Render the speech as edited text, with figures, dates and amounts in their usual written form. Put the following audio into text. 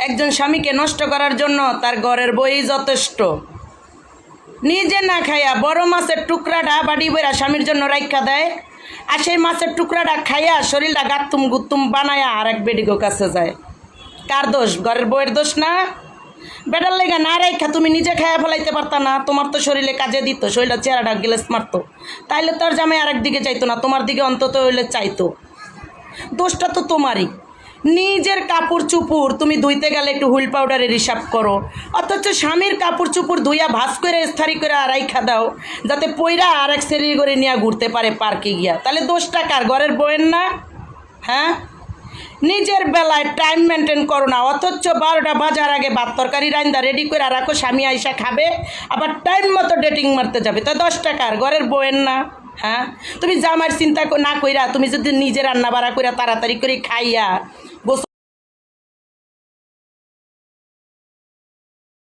একজন স্বামীকে নষ্ট করার জন্য তার ঘরের বই যথেষ্ট। নিজে না খাইয়া বড় মাছের টুকরাটা বাড়ি বইরা স্বামীর জন্য রাইখা দেয়, আর সেই মাছের টুকরাটা খাইয়া শরীরটা গাত্তুম গুত্তুম বানায়া আর এক বেডিগো কাছে যায়। কার দোষ? ঘরের বইয়ের দোষ না? বেটার লেগে না রাইখা তুমি নিজে খাইয়া ফেলাইতে পারতা না? তোমার তো শরীরে কাজে দিত, শরীরটা চেহারাটা গিলেস মারতো, তাইলে তোর জামাই আরেক দিকে চাইতো না, তোমার দিকে অন্তত হইলে চাইতো। দোষটা তো তোমারই। নিজের কাপড় চুপুর তুমি ধুইতে গেলে একটু হুইল পাউডারের হিসাব করো, অথচ স্বামীর কাপড় চুপুর ধুইয়া ভাস করে স্থারি করে রাইখা দাও যাতে পইরা আর এক সেরি করে নিয়ে ঘুরতে পারে পার্কে গিয়া। তাহলে দোষটা কার? ঘরের বউয়ের না? হ্যাঁ, নিজের বেলায় টাইম মেনটেন করো না, অথচ 12টা বাজার আগে ভাত তরকারি রান্দা রেডি করে রাখো, স্বামী আইসা খাবে, আবার টাইম মতো ডেটিং মারতে যাবে। তা 10 টাকার ঘরের বউয়ের না? হ্যাঁ, তুমি জামার চিন্তা না কইরা তুমি যদি নিজে রান্না বাড়া কইরা তাড়াতাড়ি করে খাইয়া